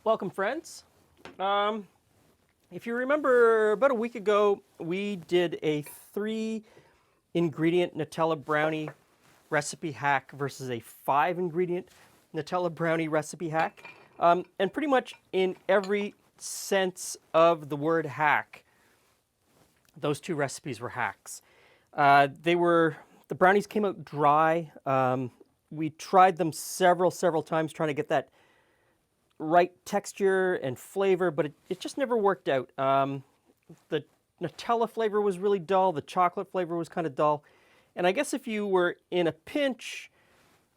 Welcome, friends. If you remember, about a week ago, we did a 3-ingredient Nutella brownie recipe hack versus a 5-ingredient Nutella brownie recipe hack. And pretty much in every sense of the word hack, those two recipes were hacks. The brownies came out dry. We tried them several times trying to get that right texture and flavor, but it just never worked out. The Nutella flavor was really dull. The chocolate flavor was kind of dull. And I guess if you were in a pinch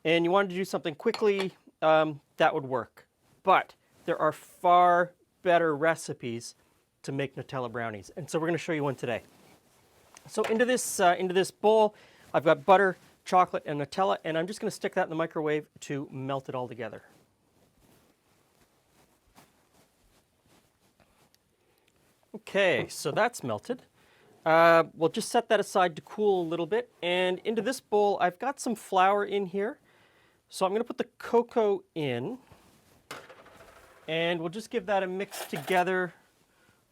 and you wanted to do something quickly, that would work. But there are far better recipes to make Nutella brownies. And so we're going to show you one today. So into this bowl, I've got butter, chocolate, and Nutella, and I'm just going to stick that in the microwave to melt it all together. Okay, so that's melted. We'll just set that aside to cool a little bit. And into this bowl, I've got some flour in here. So I'm going to put the cocoa in. And we'll just give that a mix together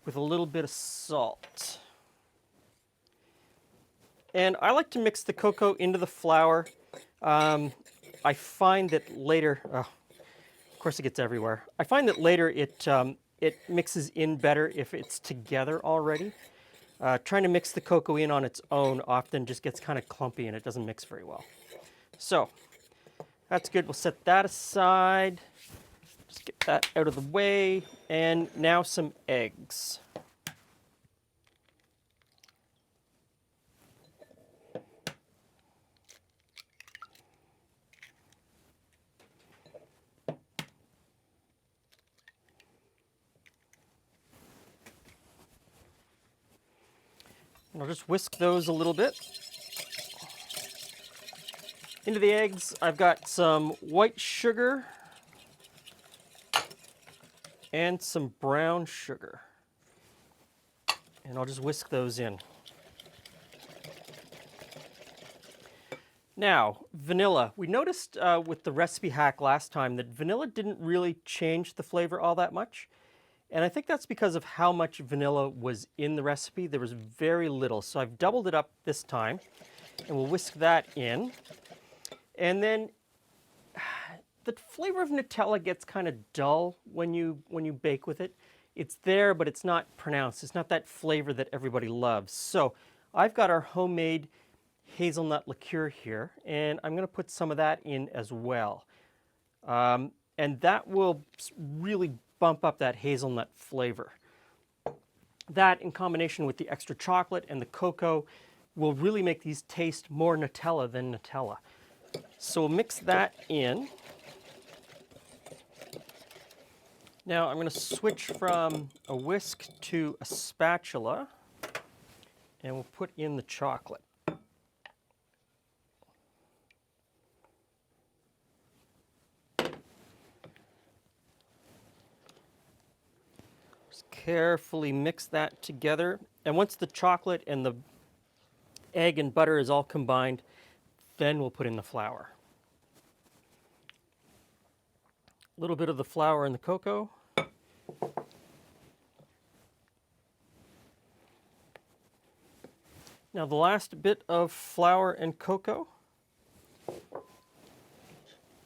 with a little bit of salt. And I like to mix the cocoa into the flour. I find that later, of course it gets everywhere. I find that later it mixes in better if it's together already. Trying to mix the cocoa in on its own often just gets kind of clumpy and it doesn't mix very well. So that's good. We'll set that aside. Just get that out of the way. And now some eggs. I'll just whisk those a little bit. Into the eggs, I've got some white sugar and some brown sugar. And I'll just whisk those in. Now, vanilla. We noticed with the recipe hack last time that vanilla didn't really change the flavor all that much. And I think that's because of how much vanilla was in the recipe. There was very little, so I've doubled it up this time. And we'll whisk that in. And then the flavor of Nutella gets kind of dull when you bake with it. It's there, but it's not pronounced. It's not that flavor that everybody loves. So I've got our homemade hazelnut liqueur here, and I'm going to put some of that in as well. And that will really bump up that hazelnut flavor. That, in combination with the extra chocolate and the cocoa, will really make these taste more Nutella than Nutella. So we'll mix that in. Now I'm going to switch from a whisk to a spatula, and we'll put in the chocolate. Carefully mix that together, and once the chocolate and the egg and butter is all combined, then we'll put in the flour. A little bit of the flour and the cocoa. Now the last bit of flour and cocoa,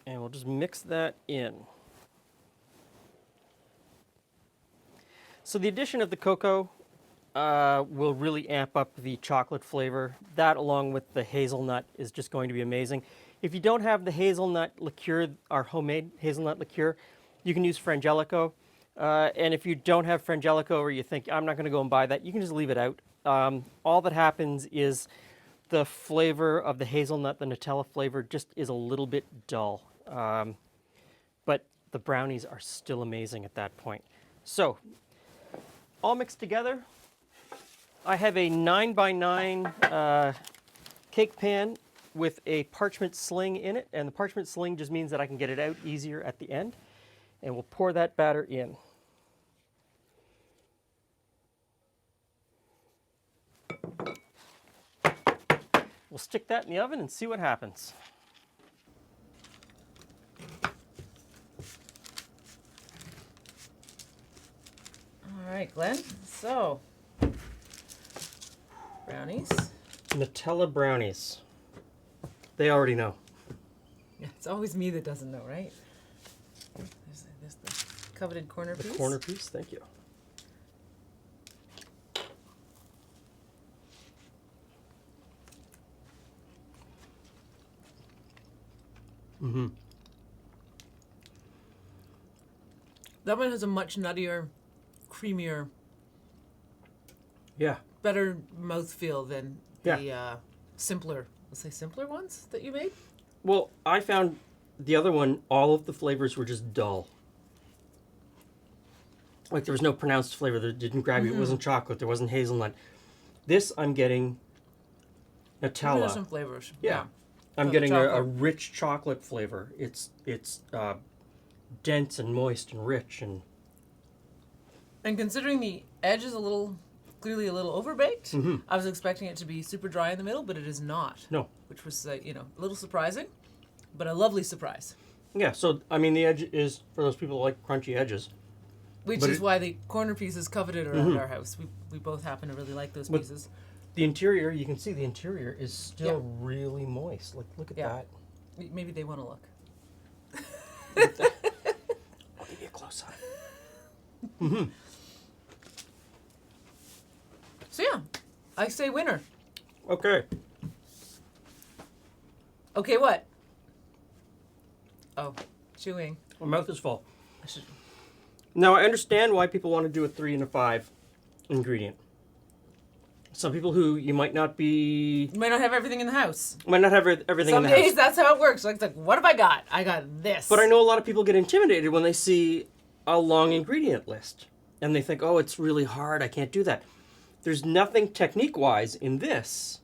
and we'll just mix that in. So the addition of the cocoa will really amp up the chocolate flavor. That, along with the hazelnut, is just going to be amazing. If you don't have the hazelnut liqueur, our homemade hazelnut liqueur, you can use Frangelico. And if you don't have Frangelico, or you think, I'm not going to go and buy that, you can just leave it out. All that happens is the flavor of the hazelnut, the Nutella flavor, just is a little bit dull. But the brownies are still amazing at that point. So, all mixed together, I have a 9x9 cake pan with a parchment sling in it, and the parchment sling just means that I can get it out easier at the end. And we'll pour that batter in. We'll stick that in the oven and see what happens. right, Glenn. So, brownies. Nutella brownies. They already know. Yeah, it's always me that doesn't know, right? There's the coveted corner The piece. corner piece, thank you. Mm-hmm. That one has a much nuttier, creamier, Yeah. better mouthfeel than Yeah. the simpler, let's say simpler ones that you made. Well, I found the other one, all of the flavors were just dull. Like there was no pronounced flavor that didn't grab you. It wasn't chocolate. There wasn't hazelnut. This I'm getting Nutella. There's some flavors. Yeah. I'm So getting a chocolate. rich chocolate flavor. It's dense and moist and rich and And considering the edge is clearly a little overbaked, I was expecting it to be super dry in the middle, but it is not. no. Which was, a little surprising, but a lovely surprise. Yeah, so I mean the edge is for those people who like crunchy edges. Which But is it- why the corner piece is coveted around our house. We both happen to really like those But- pieces. The interior, you can see the interior is still Yeah. really moist. Like look at Yeah. that. Maybe they want to look. I'll give you a close up. So yeah, I say winner. Okay. Okay, what? Oh, chewing. My mouth is full. I should. Now I understand why people want to do a 3 and a 5 ingredient. Some people who you might not be You might not have everything in the house. might not have everything Some in the days house. that's how it works. Like, what have I got? I got this. But I know a lot of people get intimidated when they see a long ingredient list. And they think, oh, it's really hard. I can't do that. There's nothing technique-wise in this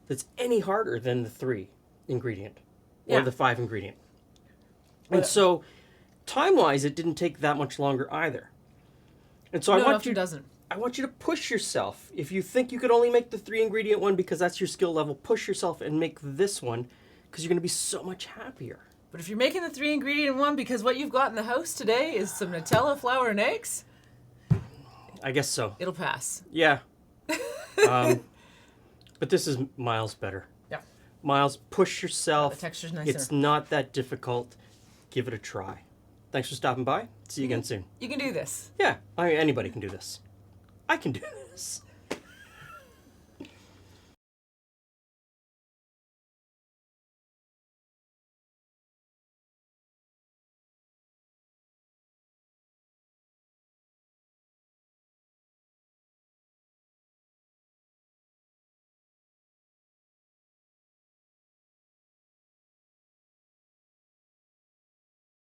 that's any harder than the 3 ingredient or Yeah. the 5 ingredient. And so, time-wise, it didn't take that much longer either. And so No, I it want often you doesn't. I want you to push yourself. If you think you could only make the 3 ingredient one because that's your skill level, push yourself and make this one because you're going to be so much happier. But if you're making the 3 ingredient one because what you've got in the house today is some Nutella, flour, and eggs, I guess so. it'll pass. Yeah. But this is miles better. Yeah. Miles, push yourself. The texture's nicer. It's not that difficult. Give it a try. Thanks for stopping by. See you again soon. You can do this. Yeah, anybody can do this. I can do this.